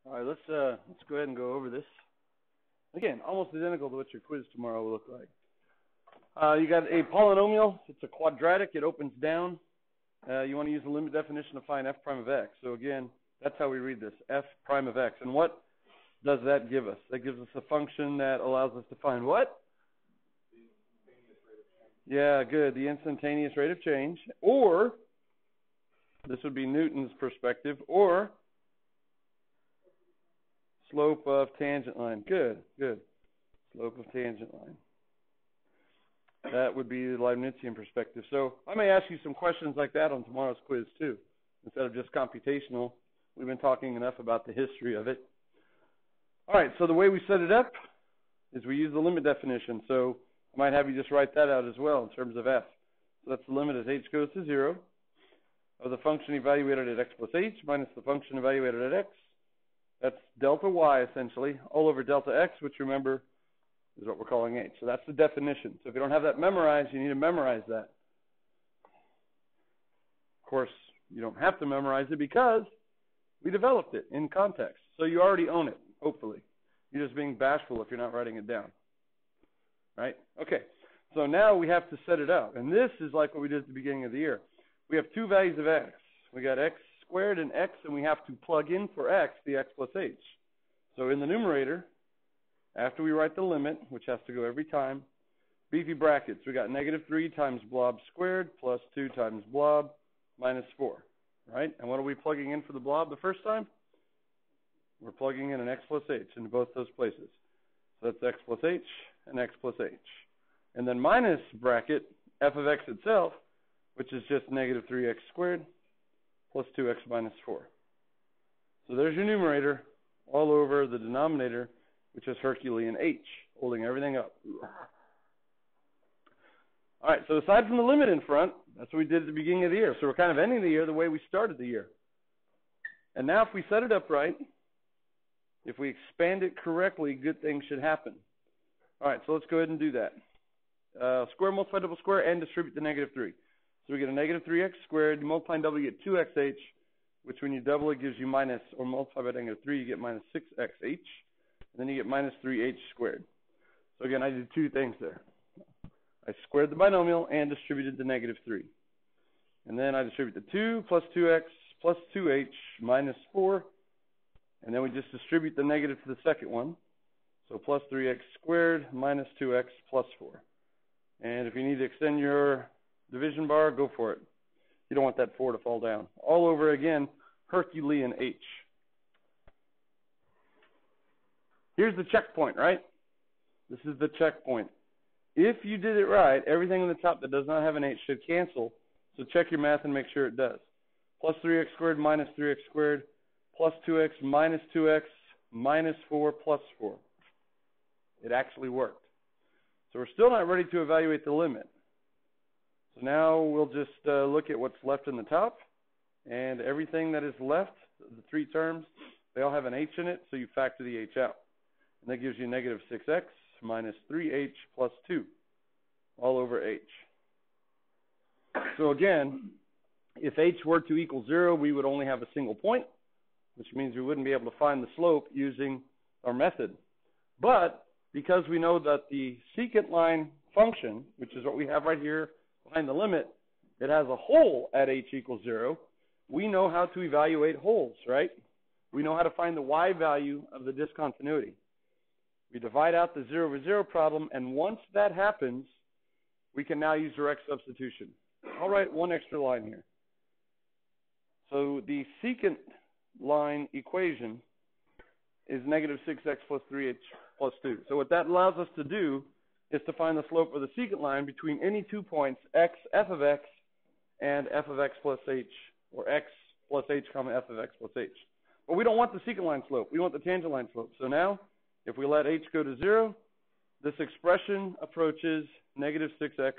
All right, let's go ahead and go over this. Again, almost identical to what your quiz tomorrow will look like. You got a polynomial. It's a quadratic. It opens down. You want to use the limit definition to find f prime of x. So again, that's how we read this, f prime of x. And what does that give us? That gives us a function that allows us to find what? Yeah, good. The instantaneous rate of change. Or, this would be Newton's perspective, or slope of tangent line. Good, good. Slope of tangent line. That would be the Leibnizian perspective. So I may ask you some questions like that on tomorrow's quiz too, instead of just computational. We've been talking enough about the history of it. All right, so the way we set it up is we use the limit definition. So I might have you just write that out as well in terms of f. So that's the limit as h goes to 0 of the function evaluated at x plus h minus the function evaluated at x. That's delta y essentially, all over delta x, which remember is what we're calling h. So that's the definition. So if you don't have that memorized, you need to memorize that. Of course, you don't have to memorize it because we developed it in context. So you already own it, hopefully. You're just being bashful if you're not writing it down. Right? Okay. So now we have to set it out. And this is like what we did at the beginning of the year. We have two values of x. We got x squared and x, and we have to plug in for x the x plus h. So in the numerator, after we write the limit, which has to go every time, beefy brackets. We got negative 3 times blob squared plus 2 times blob minus 4. Right? And what are we plugging in for the blob the first time? We're plugging in an x plus h into both those places. So that's x plus h and x plus h. And then minus bracket f of x itself, which is just negative 3x squared plus 2x minus 4. So there's your numerator all over the denominator, which is Herculean h, holding everything up. All right, so aside from the limit in front, that's what we did at the beginning of the year. So we're kind of ending the year the way we started the year. And now if we set it up right, if we expand it correctly, good things should happen. All right, so let's go ahead and do that. Square multiply double square and distribute the negative 3. So we get a negative 3x squared. You multiply and double, you get 2xh, which when you double it gives you minus, or multiply by negative 3, you get minus 6xh. And then you get minus 3h squared. So again, I did two things there. I squared the binomial and distributed the negative 3. And then I distribute the 2 plus 2x plus 2h minus 4. And then we just distribute the negative to the second one. So plus 3x squared minus 2x plus 4. And if you need to extend your division bar, go for it. You don't want that 4 to fall down. All over again, Herculean h. Here's the checkpoint, right? This is the checkpoint. If you did it right, everything on the top that does not have an h should cancel. So check your math and make sure it does. Plus 3x squared minus 3x squared plus 2x minus 2x minus 4 plus 4. It actually worked. So we're still not ready to evaluate the limit. So now we'll just look at what's left in the top. And everything that is left, the three terms, they all have an h in it, so you factor the h out. And that gives you negative 6x minus 3h plus 2, all over h. So again, if h were to equal 0, we would only have a single point, which means we wouldn't be able to find the slope using our method. But because we know that the secant line function, which is what we have right here behind the limit, it has a hole at h equals 0, we know how to evaluate holes, right? We know how to find the y value of the discontinuity. We divide out the 0 over 0 problem, and once that happens, we can now use direct substitution. I'll write one extra line here. So the secant line equation is negative 6x plus 3h plus 2. So what that allows us to do is to find the slope of the secant line between any 2 points, x, f of x, and f of x plus h, or x plus h comma f of x plus h. But we don't want the secant line slope. We want the tangent line slope. So now, if we let h go to 0, this expression approaches negative 6x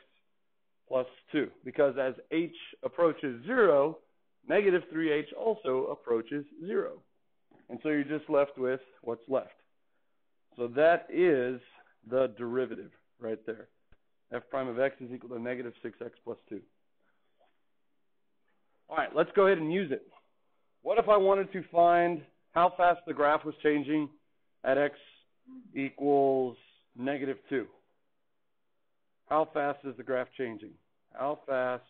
plus 2. Because as h approaches 0, negative 3h also approaches 0. And so you're just left with what's left. So that is the derivative right there. F prime of x is equal to negative 6x plus 2. All right, let's go ahead and use it. What if I wanted to find how fast the graph was changing at x equals -2. How fast is the graph changing? How fast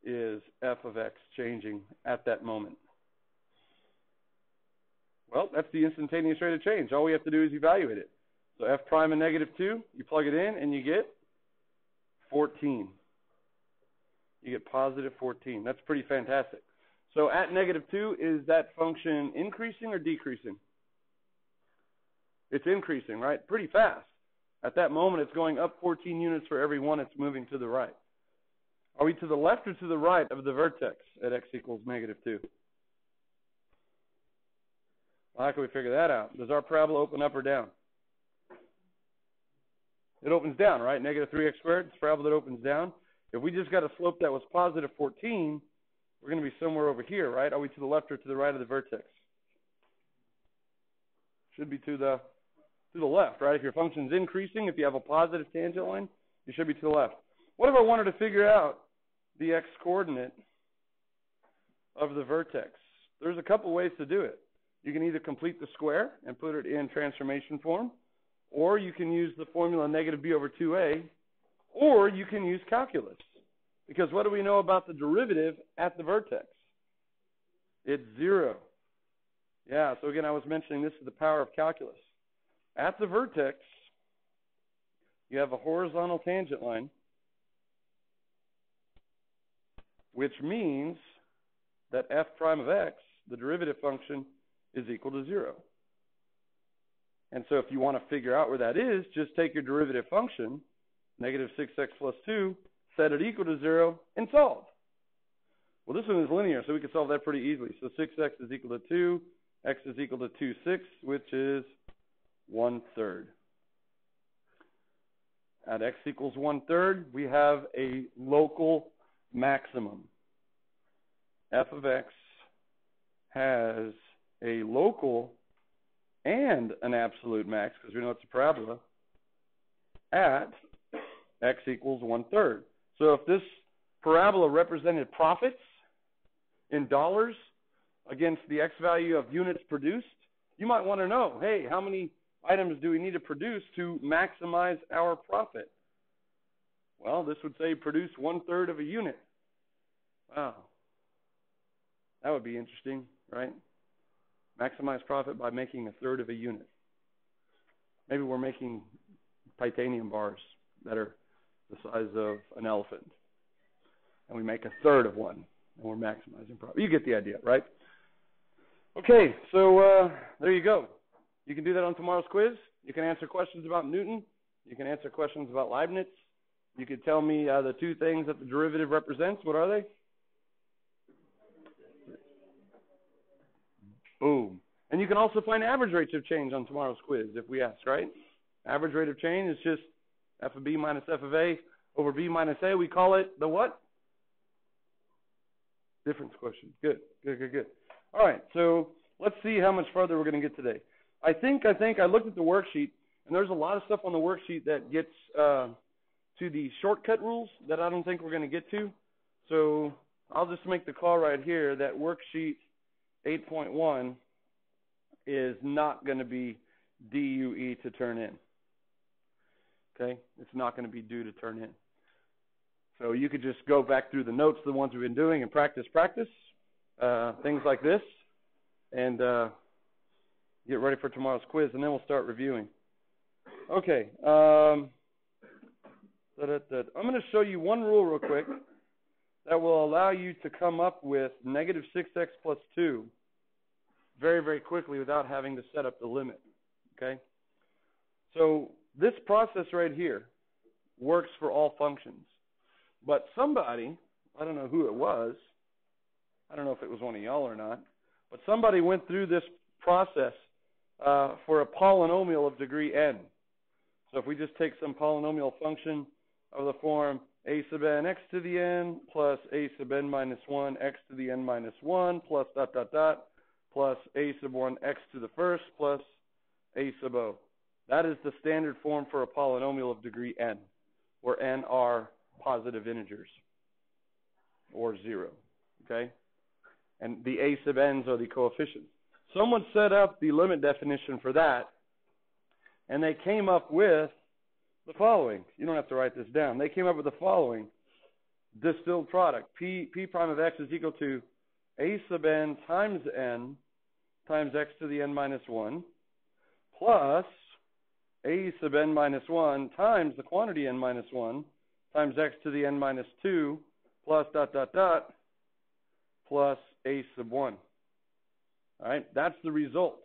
is f of x changing at that moment? Well, that's the instantaneous rate of change. All we have to do is evaluate it. So f prime and -2, you plug it in and you get 14. You get positive 14. That's pretty fantastic. So at -2, is that function increasing or decreasing? It's increasing, right? Pretty fast. At that moment, it's going up 14 units for every one it's moving to the right. Are we to the left or to the right of the vertex at x equals -2? Well, how can we figure that out? Does our parabola open up or down? It opens down, right? -3x squared, it's a parabola that opens down. If we just got a slope that was positive 14, we're going to be somewhere over here, right? Are we to the left or to the right of the vertex? Should be to the left, right? If your function's increasing, if you have a positive tangent line, you should be to the left. What if I wanted to figure out the x-coordinate of the vertex? There's a couple ways to do it. You can either complete the square and put it in transformation form, or you can use the formula -b/2a, or you can use calculus. Because what do we know about the derivative at the vertex? It's 0. Yeah, so again, I was mentioning this is the power of calculus. At the vertex, you have a horizontal tangent line, which means that f prime of x, the derivative function, is equal to 0. And so if you want to figure out where that is, just take your derivative function, -6x plus 2, set it equal to 0, and solve. Well, this one is linear, so we can solve that pretty easily. So 6x is equal to 2, x is equal to 2/6, which is 1/3. At x equals 1/3, we have a local maximum. F of x has a local and an absolute max, because we know it's a parabola, at x equals 1/3. So if this parabola represented profits in dollars against the x value of units produced, you might want to know, hey, how many items do we need to produce to maximize our profit? Well, this would say produce 1/3 of a unit. Wow. That would be interesting, right? Maximize profit by making 1/3 of a unit. Maybe we're making titanium bars that are the size of an elephant, and we make 1/3 of one, and we're maximizing profit. You get the idea, right? Okay, so there you go. You can do that on tomorrow's quiz. You can answer questions about Newton. You can answer questions about Leibniz. You can tell me the two things that the derivative represents. What are they? Boom. And you can also find average rates of change on tomorrow's quiz if we ask, right? Average rate of change is just f of b minus f of a over b minus a. We call it the what? Difference quotient. Good. All right, so let's see how much further we're going to get today. I think I looked at the worksheet, and there's a lot of stuff on the worksheet that gets to the shortcut rules that I don't think we're going to get to. So I'll just make the call right here that worksheet 8.1 is not going to be DUE to turn in. Okay? It's not going to be due to turn in. So you could just go back through the notes, the ones we've been doing, and practice things like this, and get ready for tomorrow's quiz, and then we'll start reviewing. Okay. I'm going to show you one rule real quick that will allow you to come up with -6x plus 2 very, very quickly without having to set up the limit. Okay? So this process right here works for all functions. But somebody, I don't know who it was, I don't know if it was one of y'all or not, but somebody went through this process for a polynomial of degree n. So if we just take some polynomial function of the form a sub n x to the n plus a sub n minus 1 x to the n minus 1 plus ... plus a sub 1 x to the first plus a sub o. That is the standard form for a polynomial of degree n, where n are positive integers or 0. Okay? And the a sub n's are the coefficients. Someone set up the limit definition for that, and they came up with the following. You don't have to write this down. They came up with the following distilled product. P prime of x is equal to a sub n times x to the n minus 1 plus a sub n minus 1 times the quantity n minus 1 times x to the n minus 2 plus ... plus a sub 1. All right, that's the result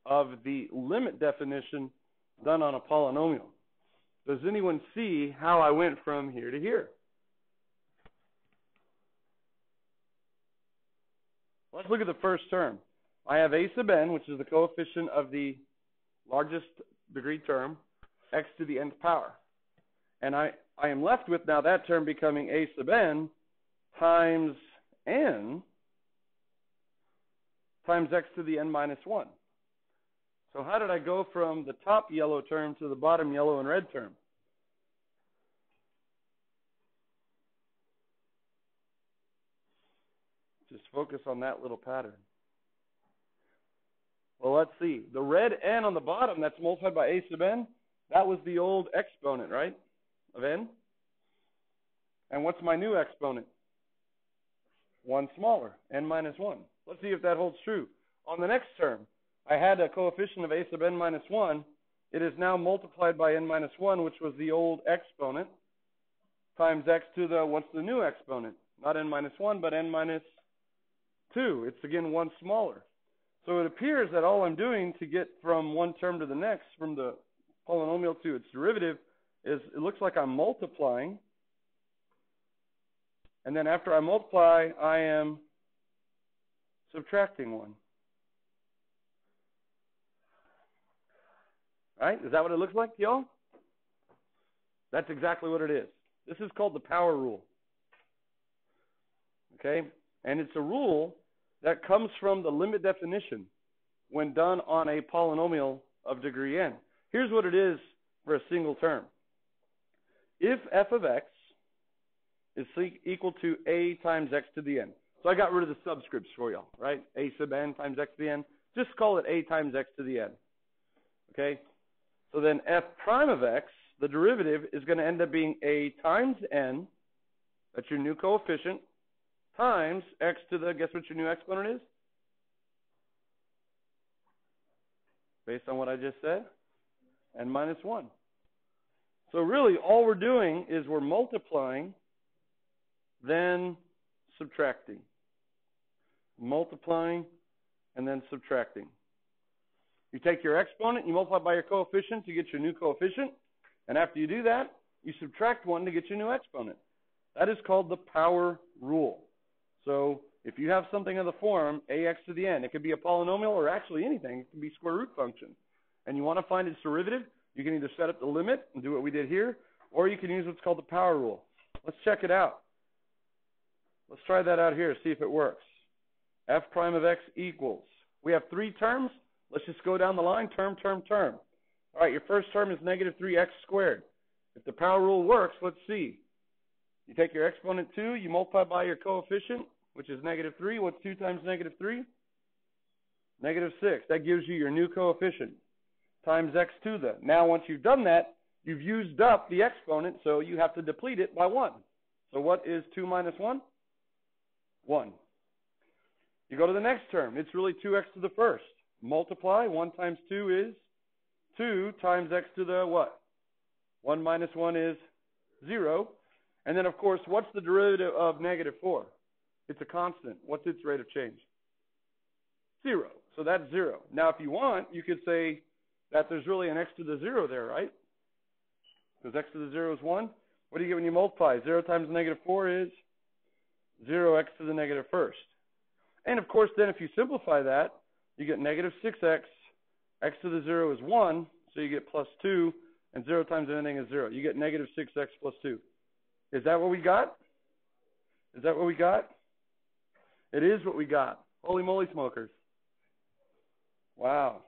of the limit definition done on a polynomial. Does anyone see how I went from here to here? Let's look at the first term. I have a sub n, which is the coefficient of the largest degree term, x to the nth power. And I am left with now that term becoming a sub n times n times x to the n minus 1. So how did I go from the top yellow term to the bottom yellow and red term? Just focus on that little pattern. Well, let's see. The red n on the bottom, that's multiplied by a sub n, that was the old exponent, right, of n? And what's my new exponent? One smaller, n minus 1. Let's see if that holds true. On the next term, I had a coefficient of a sub n minus 1. It is now multiplied by n minus 1, which was the old exponent, times x to the, what's the new exponent? Not n minus 1, but n minus 2. It's again one smaller. So it appears that all I'm doing to get from one term to the next, from the polynomial to its derivative, is it looks like I'm multiplying. And then after I multiply, I am subtracting 1. Right? Is that what it looks like, y'all? That's exactly what it is. This is called the power rule. Okay? And it's a rule that comes from the limit definition when done on a polynomial of degree n. Here's what it is for a single term. If f of x is equal to a times x to the n. So I got rid of the subscripts for y'all, right? A sub n times x to the n. Just call it a times x to the n. Okay? So then f prime of x, the derivative, is going to end up being a times n, that's your new coefficient, times x to the, guess what your new exponent is? Based on what I just said, n minus 1. So really, all we're doing is we're multiplying, then subtracting. Multiplying, and then subtracting. You take your exponent, you multiply by your coefficient to get your new coefficient, and after you do that, you subtract 1 to get your new exponent. That is called the power rule. So if you have something of the form ax to the n, it could be a polynomial or actually anything. It can be square root function. And you want to find its derivative, you can either set up the limit and do what we did here, or you can use what's called the power rule. Let's check it out. Let's try that out here, see if it works. F prime of x equals. We have 3 terms. Let's just go down the line, term. All right, your first term is negative 3x squared. If the power rule works, let's see. You take your exponent 2, you multiply by your coefficient, which is negative 3. What's 2 times negative 3? Negative 6. That gives you your new coefficient, times x to the. Now, once you've done that, you've used up the exponent, so you have to deplete it by 1. So what is 2 minus 1? 1. You go to the next term. It's really 2x to the first. Multiply. 1 times 2 is 2 times x to the what? 1 minus 1 is 0. And then, of course, what's the derivative of negative 4? It's a constant. What's its rate of change? 0. So that's 0. Now, if you want, you could say that there's really an x to the 0 there, right? Because x to the 0 is 1. What do you get when you multiply? 0 times negative 4 is 0x to the negative first. And, of course, then if you simplify that, you get negative 6x. X to the 0 is 1, so you get plus 2. And 0 times anything is 0. You get negative 6x plus 2. Is that what we got? Is that what we got? It is what we got. Holy moly smokers. Wow.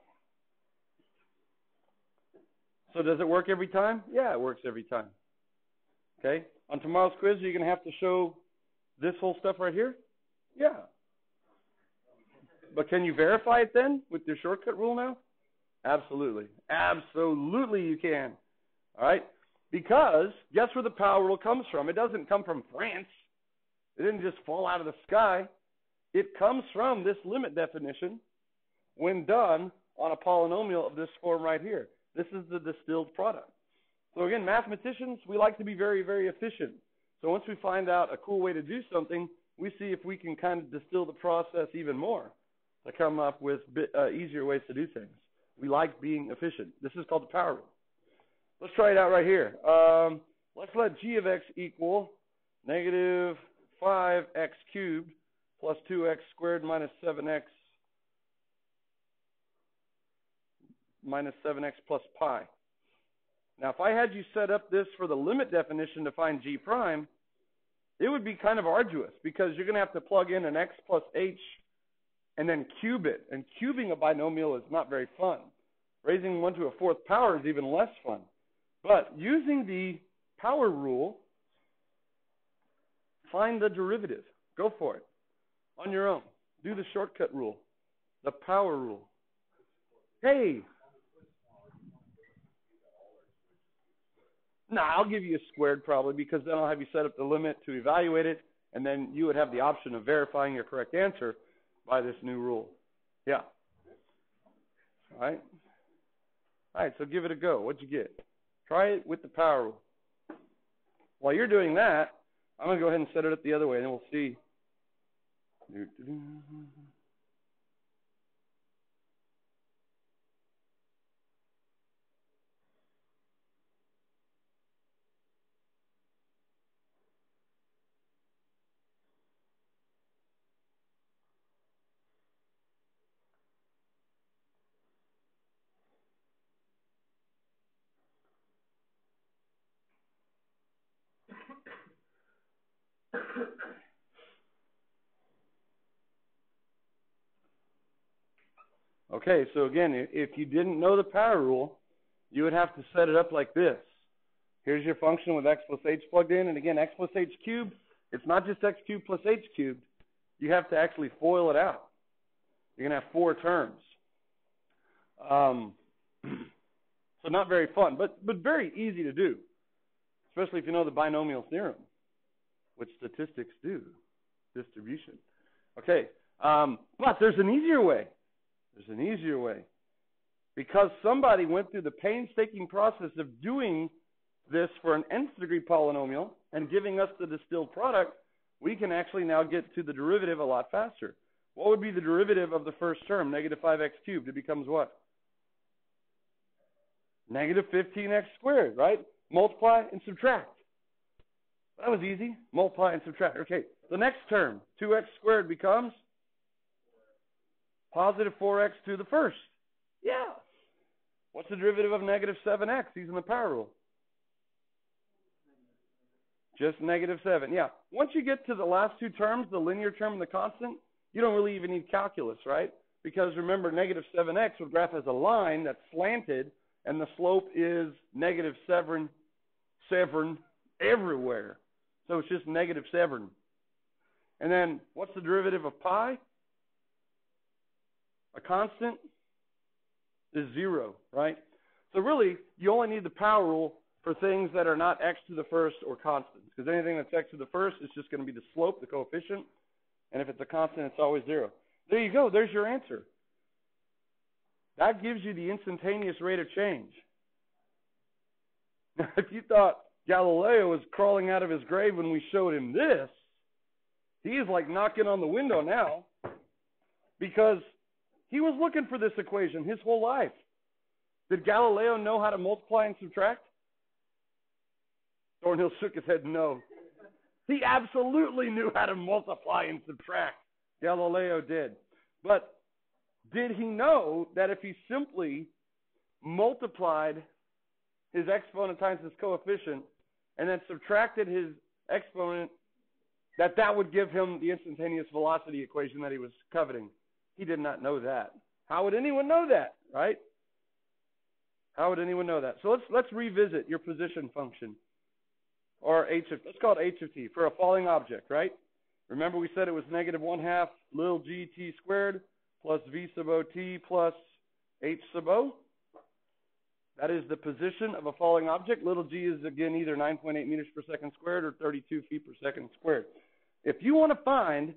So does it work every time? Yeah, it works every time. Okay? On tomorrow's quiz, are you going to have to show this whole stuff right here? Yeah. But can you verify it then with your shortcut rule now? Absolutely. Absolutely you can. All right? Because guess where the power rule comes from? It doesn't come from France. It didn't just fall out of the sky. It comes from this limit definition when done on a polynomial of this form right here. This is the distilled product. So again, mathematicians, we like to be very, very efficient. So once we find out a cool way to do something, we see if we can kind of distill the process even more to come up with easier ways to do things. We like being efficient. This is called the power rule. Let's try it out right here. Let's let g of x equal negative 5x cubed plus 2x squared minus 7x plus pi. Now, if I had you set up this for the limit definition to find g prime, it would be kind of arduous because you're going to have to plug in an x plus h and then cube it. And cubing a binomial is not very fun. Raising one to a fourth power is even less fun. But using the power rule, find the derivative. Go for it. On your own. Do the shortcut rule. The power rule. Hey! Nah, I'll give you a squared probably because then I'll have you set up the limit to evaluate it, and then you would have the option of verifying your correct answer by this new rule. Yeah. All right. All right, so give it a go. What'd you get? Try it with the power rule. While you're doing that, I'm going to go ahead and set it up the other way, and then we'll see. Okay, so again, if you didn't know the power rule, you would have to set it up like this. Here's your function with x plus h plugged in, and again, x plus h cubed, it's not just x cubed plus h cubed. You have to actually FOIL it out. You're going to have 4 terms. So not very fun, but very easy to do, especially if you know the binomial theorem, which statistics do, distribution. Okay, but there's an easier way. There's an easier way. Because somebody went through the painstaking process of doing this for an nth degree polynomial and giving us the distilled product, we can actually now get to the derivative a lot faster. What would be the derivative of the first term, negative 5x cubed? It becomes what? Negative 15x squared, right? Multiply and subtract. That was easy. Multiply and subtract. Okay, the next term, 2x squared becomes positive 4x to the first. Yeah. What's the derivative of negative 7x using the power rule? Just negative 7. Yeah. Once you get to the last 2 terms, the linear term and the constant, you don't really even need calculus, right? Because remember, negative 7x would graph as a line that's slanted, and the slope is negative 7 everywhere. So it's just negative 7. And then what's the derivative of pi? A constant is 0, right? So really, you only need the power rule for things that are not x to the first or constants, because anything that's x to the first is just going to be the slope, the coefficient, and if it's a constant, it's always 0. There you go. There's your answer. That gives you the instantaneous rate of change. Now, if you thought Galileo was crawling out of his grave when we showed him this, he is like knocking on the window now, because he was looking for this equation his whole life. Did Galileo know how to multiply and subtract? Thornhill shook his head no. He absolutely knew how to multiply and subtract. Galileo did. But did he know that if he simply multiplied his exponent times his coefficient and then subtracted his exponent, that would give him the instantaneous velocity equation that he was coveting? He did not know that. How would anyone know that, right? How would anyone know that? So let's revisit your position function, or let's call it h of t, for a falling object, right? Remember we said it was negative 1/2 little g t squared plus v sub ot plus h sub o. That is the position of a falling object. Little g is, again, either 9.8 meters per second squared or 32 feet per second squared. If you want to find,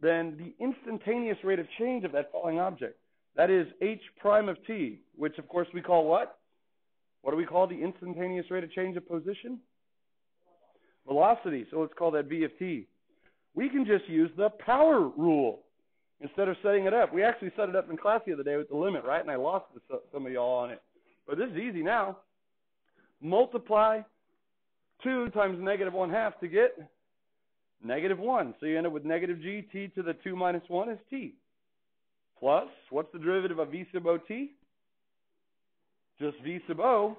then, the instantaneous rate of change of that falling object, that is h prime of t, which, of course, we call what? What do we call the instantaneous rate of change of position? Velocity. So let's call that v of t. We can just use the power rule instead of setting it up. We actually set it up in class the other day with the limit, right? And I lost some of y'all on it. But this is easy now. Multiply 2 times negative 1/2 to get negative 1. So you end up with negative g, t to the 2 minus 1 is t. Plus, what's the derivative of v sub ot? Just v sub o.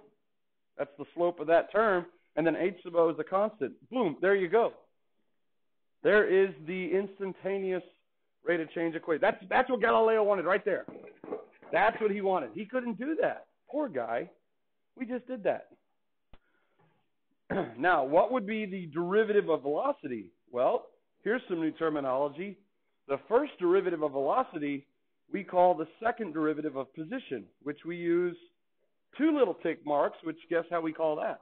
That's the slope of that term. And then h sub o is a constant. Boom, there you go. There is the instantaneous rate of change equation. That's what Galileo wanted right there. That's what he wanted. He couldn't do that. Poor guy. We just did that. Now, what would be the derivative of velocity? Well, here's some new terminology. The first derivative of velocity we call the second derivative of position, which we use 2 little tick marks, which guess how we call that?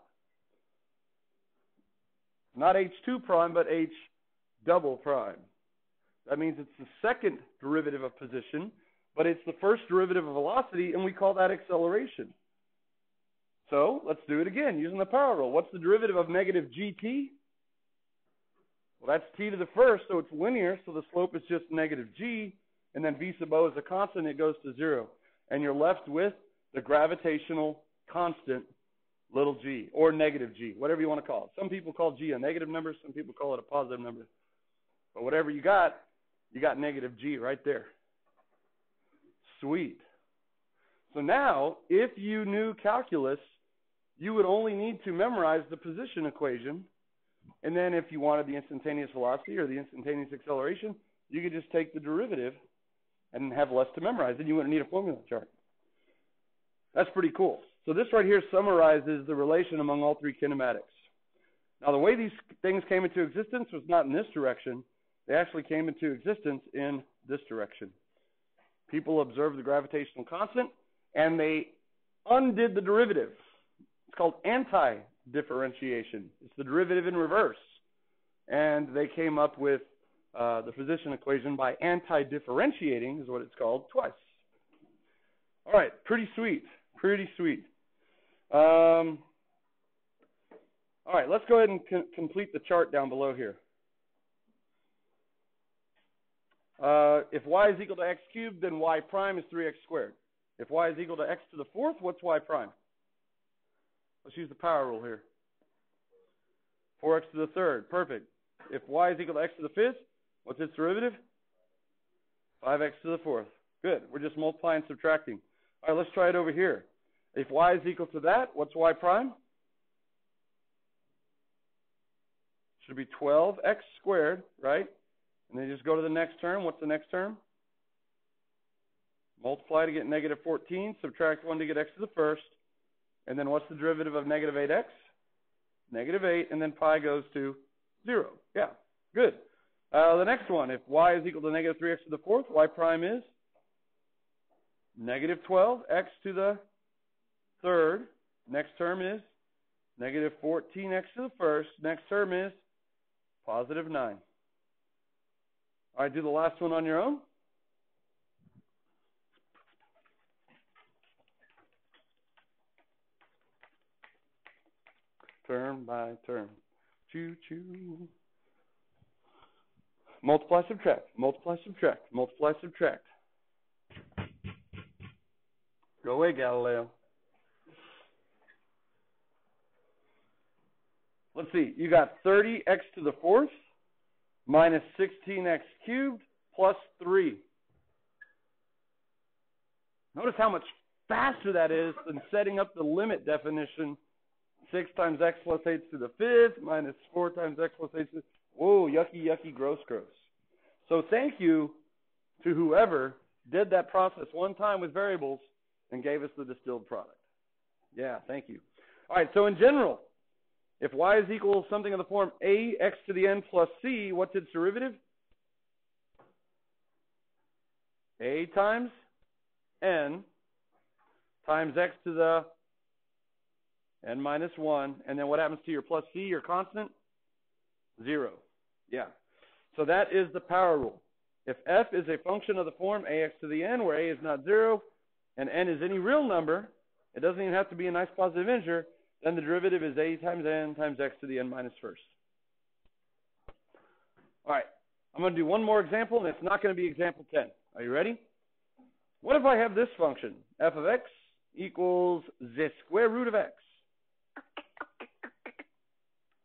Not h2 prime, but h double prime. That means it's the second derivative of position, but it's the first derivative of velocity, and we call that acceleration. So let's do it again using the power rule. What's the derivative of negative gt? Well, that's t to the first, so it's linear, so the slope is just negative g, and then v sub o is a constant, it goes to 0. And you're left with the gravitational constant, little g, or negative g, whatever you want to call it. Some people call g a negative number, some people call it a positive number. But whatever you got negative g right there. Sweet. So now, if you knew calculus, you would only need to memorize the position equation. And then if you wanted the instantaneous velocity or the instantaneous acceleration, you could just take the derivative and have less to memorize. Then you wouldn't need a formula chart. That's pretty cool. So this right here summarizes the relation among all 3 kinematics. Now, the way these things came into existence was not in this direction. They actually came into existence in this direction. People observed the gravitational constant, and they undid the derivative. It's called anti-differentiation. It's the derivative in reverse. And they came up with the position equation by anti-differentiating, is what it's called, twice. All right, pretty sweet. Pretty sweet. All right, let's go ahead and complete the chart down below here. If y is equal to x cubed, then y prime is 3x squared. If y is equal to x to the 4th, what's y prime? Let's use the power rule here. 4x to the 3rd. Perfect. If y is equal to x to the 5th, what's its derivative? 5x to the 4th. Good. We're just multiplying and subtracting. All right, let's try it over here. If y is equal to that, what's y prime? Should be 12x squared, right? And then just go to the next term. What's the next term? Multiply to get negative 14. Subtract 1 to get x to the 1st. And then what's the derivative of negative 8x? Negative 8, and then pi goes to 0. Yeah, good. The next one, if y is equal to negative 3x to the 4th, y prime is negative 12, x to the 3rd. Next term is negative 14x to the 1st. Next term is positive 9. All right, do the last one on your own. Term by term. Choo-choo. Multiply, subtract. Multiply, subtract. Multiply, subtract. Go away, Galileo. Let's see. You got 30x to the 4th minus 16x cubed plus 3. Notice how much faster that is than setting up the limit definition. 6 times x plus 8 to the 5th minus 4 times x plus 8 to the... Whoa, yucky, yucky, gross, gross. So thank you to whoever did that process one time with variables and gave us the distilled product. Yeah, thank you. All right, so in general, if y is equal to something of the form a x to the n plus c, what's its derivative? a times n times x to the n minus 1. And then what happens to your plus c, your constant? 0. Yeah. So that is the power rule. If f is a function of the form ax to the n, where a is not 0, and n is any real number, it doesn't even have to be a nice positive integer, then the derivative is a times n times x to the n minus first. All right. I'm going to do one more example, and it's not going to be example 10. Are you ready? What if I have this function, f of x equals the square root of x?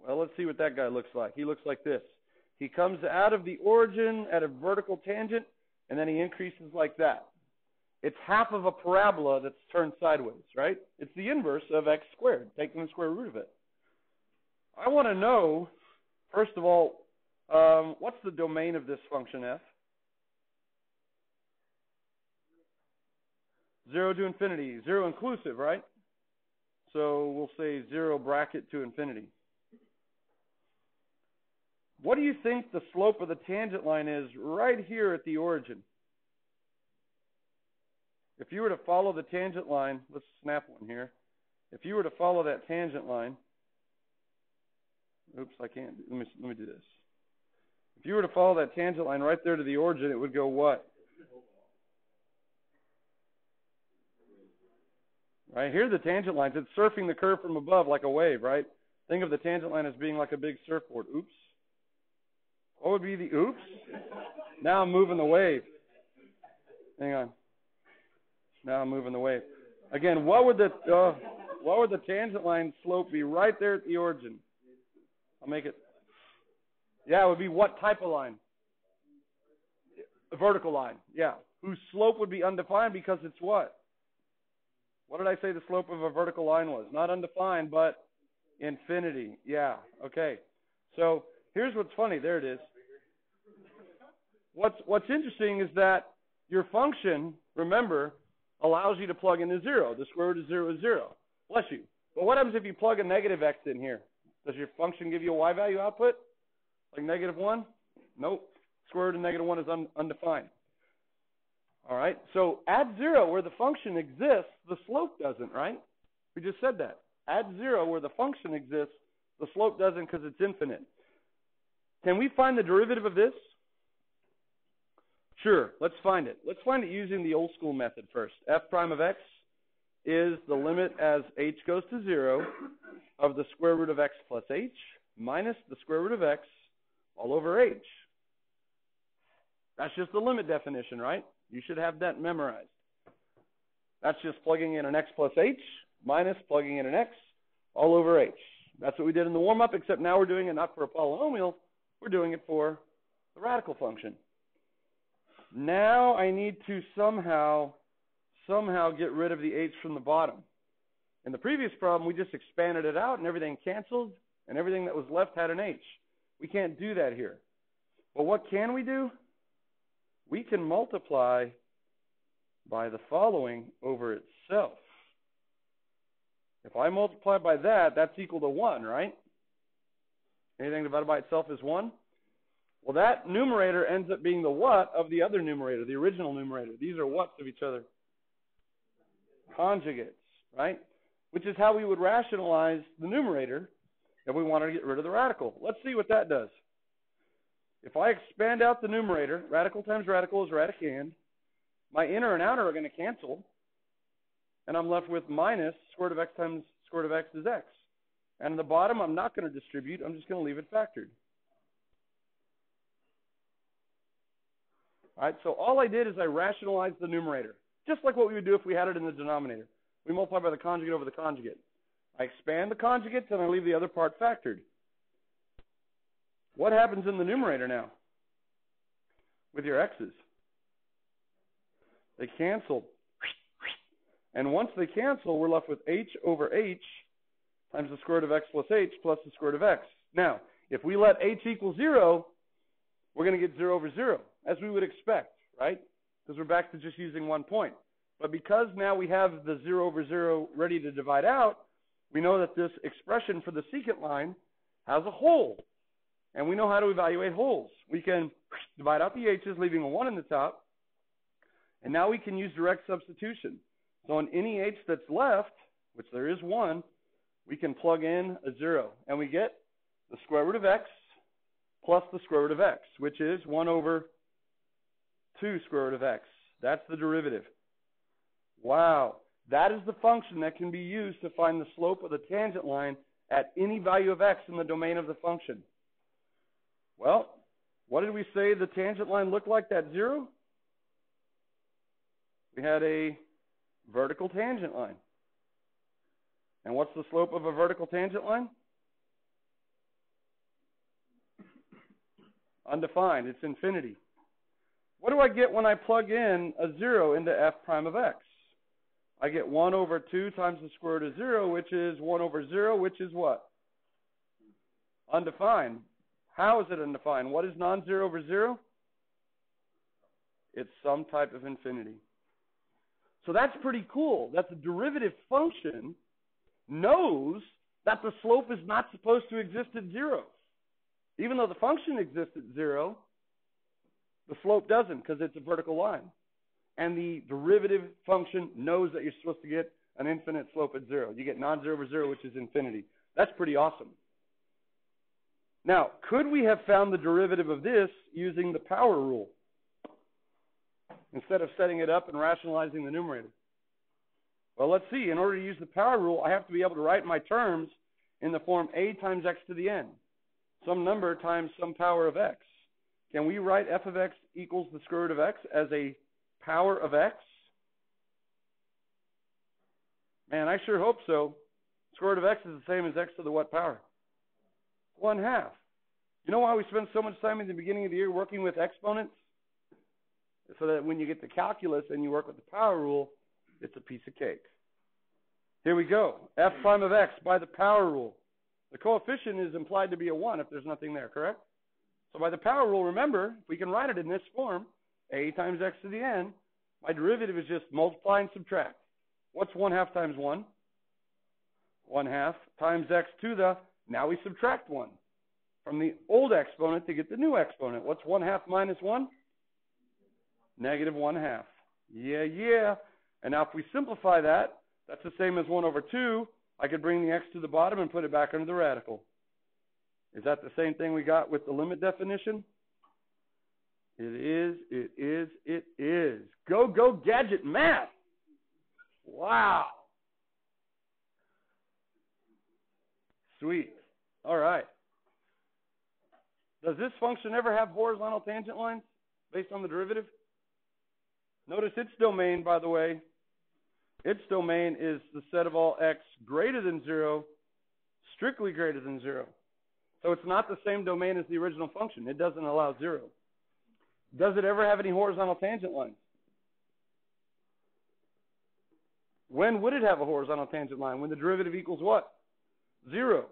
Well, let's see what that guy looks like. He looks like this. He comes out of the origin at a vertical tangent, and then he increases like that. It's half of a parabola that's turned sideways, right? It's the inverse of x squared, taking the square root of it. I want to know, first of all, what's the domain of this function f? 0 to infinity, 0 inclusive, right? So we'll say 0 bracket to infinity. What do you think the slope of the tangent line is right here at the origin? If you were to follow the tangent line, let's snap one here. If you were to follow that tangent line, oops, I can't. Let me do this. If you were to follow that tangent line right there to the origin, it would go what? Right, here's the tangent lines. It's surfing the curve from above like a wave, right? Think of the tangent line as being like a big surfboard. Oops. What would be the oops? Now I'm moving the wave. Hang on. Now I'm moving the wave. Again, what would the tangent line slope be right there at the origin? I'll make it. Yeah, it would be what type of line? A vertical line. Yeah. Whose slope would be undefined because it's what? What did I say the slope of a vertical line was? Not undefined, but infinity. Yeah. Okay. So here's what's funny. There it is. What's interesting is that your function, remember, allows you to plug in a 0. The square root of 0 is 0. Bless you. But what happens if you plug a negative x in here? Does your function give you a y value output? Like negative 1? Nope. Square root of negative 1 is undefined. All right. So add 0 where the function exists, the slope doesn't, right? We just said that. Add 0 where the function exists, the slope doesn't because it's infinite. Can we find the derivative of this? Sure. Let's find it. Let's find it using the old school method first. F prime of x is the limit as h goes to 0 of the square root of x plus h minus the square root of x all over h. That's just the limit definition, right? You should have that memorized. That's just plugging in an x plus h minus plugging in an x all over h. That's what we did in the warm-up, except now we're doing it not for a polynomial. We're doing it for the radical function. Now I need to somehow get rid of the h from the bottom. In the previous problem, we just expanded it out and everything canceled, and everything that was left had an h. We can't do that here. But what can we do? We can multiply by the following over itself. If I multiply by that, that's equal to 1, right? Anything divided by itself is 1. Well, that numerator ends up being the what of the other numerator, the original numerator. These are whats of each other. Conjugates, right? Which is how we would rationalize the numerator if we wanted to get rid of the radical. Let's see what that does. If I expand out the numerator, radical times radical is radicand. My inner and outer are going to cancel. And I'm left with minus square root of x times square root of x is x. And in the bottom, I'm not going to distribute. I'm just going to leave it factored. All right, so all I did is I rationalized the numerator, just like what we would do if we had it in the denominator. We multiply by the conjugate over the conjugate. I expand the conjugates, and I leave the other part factored. What happens in the numerator now with your x's? They cancel. And once they cancel, we're left with h over h times the square root of x plus h plus the square root of x. Now, if we let h equal 0, we're going to get 0 over 0, as we would expect, right? Because we're back to just using 1 point. But because now we have the 0 over 0 ready to divide out, we know that this expression for the secant line has a hole. And we know how to evaluate holes. We can divide out the h's, leaving a 1 in the top. And now we can use direct substitution. So on any h that's left, which there is 1, we can plug in a 0. And we get the square root of x plus the square root of x, which is 1 over 2 square root of x. That's the derivative. Wow. That is the function that can be used to find the slope of the tangent line at any value of x in the domain of the function. Well, what did we say the tangent line looked like at 0? We had a vertical tangent line. And what's the slope of a vertical tangent line? Undefined. It's infinity. What do I get when I plug in a 0 into f prime of x? I get 1 over 2 times the square root of 0, which is 1 over 0, which is what? Undefined. How is it undefined? What is non-zero over 0? It's some type of infinity. So that's pretty cool. That the derivative function knows that the slope is not supposed to exist at 0. Even though the function exists at 0, the slope doesn't because it's a vertical line. And the derivative function knows that you're supposed to get an infinite slope at 0. You get non-zero over 0, which is infinity. That's pretty awesome. Now, could we have found the derivative of this using the power rule instead of setting it up and rationalizing the numerator? Well, let's see. In order to use the power rule, I have to be able to write my terms in the form a times x to the n, some number times some power of x. Can we write f of x equals the square root of x as a power of x? Man, I sure hope so. Square root of x is the same as x to the what power? 1/2. You know why we spend so much time in the beginning of the year working with exponents? So that when you get to calculus and you work with the power rule, it's a piece of cake. Here we go. F prime of x by the power rule. The coefficient is implied to be a 1 if there's nothing there, correct? So by the power rule, remember, if we can write it in this form, a times x to the n, my derivative is just multiply and subtract. What's 1/2 times 1? 1/2 times x to the, now we subtract 1 from the old exponent to get the new exponent. What's 1/2 minus 1? Negative 1/2. Yeah. And now if we simplify that, that's the same as 1 over 2. I could bring the x to the bottom and put it back under the radical. Is that the same thing we got with the limit definition? It is. Go gadget math. Wow. Sweet. All right. Does this function ever have horizontal tangent lines based on the derivative? Notice its domain, by the way. Its domain is the set of all x greater than 0, strictly greater than 0. So it's not the same domain as the original function. It doesn't allow 0. Does it ever have any horizontal tangent lines? When would it have a horizontal tangent line? When the derivative equals what? 0.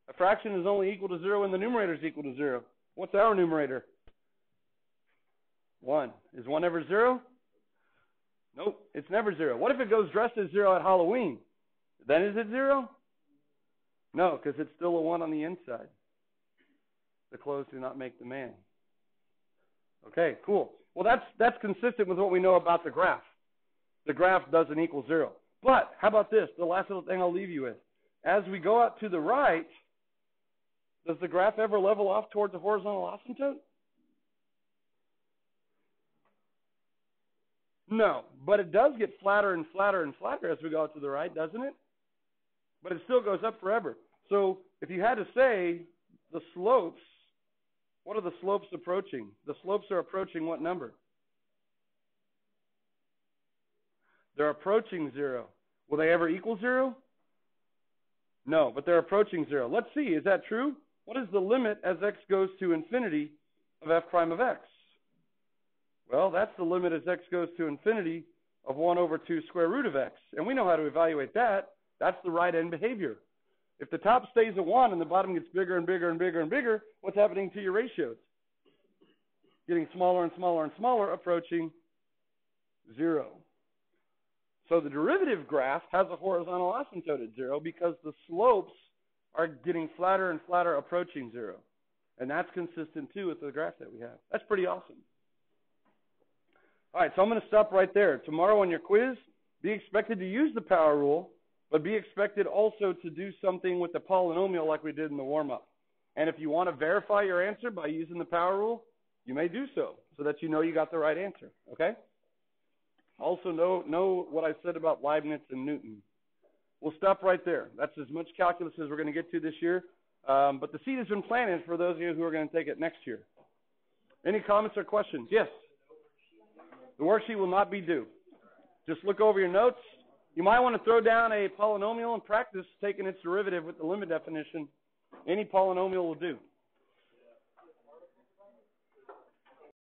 A fraction is only equal to 0 when the numerator is equal to 0. What's our numerator? 1. Is 1 ever 0? Nope, it's never 0. What if it goes dressed as 0 at Halloween? Then is it 0? No, because it's still a 1 on the inside. The clothes do not make the man. Okay, cool. Well, that's consistent with what we know about the graph. The graph doesn't equal 0. But how about this? The last little thing I'll leave you with. As we go out to the right, does the graph ever level off towards a horizontal asymptote? No, but it does get flatter and flatter and flatter as we go out to the right, doesn't it? But it still goes up forever. So if you had to say the slopes, what are the slopes approaching? The slopes are approaching what number? They're approaching 0. Will they ever equal 0? No, but they're approaching 0. Let's see, is that true? What is the limit as x goes to infinity of f prime of x? Well, that's the limit as x goes to infinity of 1 over 2 square root of x. And we know how to evaluate that. That's the right end behavior. If the top stays at 1 and the bottom gets bigger and bigger and bigger and bigger, what's happening to your ratios? Getting smaller and smaller and smaller, approaching 0. So the derivative graph has a horizontal asymptote at 0 because the slopes are getting flatter and flatter, approaching 0. And that's consistent, too, with the graph that we have. That's pretty awesome. All right, so I'm going to stop right there. Tomorrow on your quiz, be expected to use the power rule, but be expected also to do something with the polynomial like we did in the warm-up. And if you want to verify your answer by using the power rule, you may do so that you know you got the right answer, okay? Also know what I said about Leibniz and Newton. We'll stop right there. That's as much calculus as we're going to get to this year. But the seed has been planted for those of you who are going to take it next year. Any comments or questions? Yes? The worksheet will not be due. Just look over your notes. You might want to throw down a polynomial and practice taking its derivative with the limit definition. Any polynomial will do.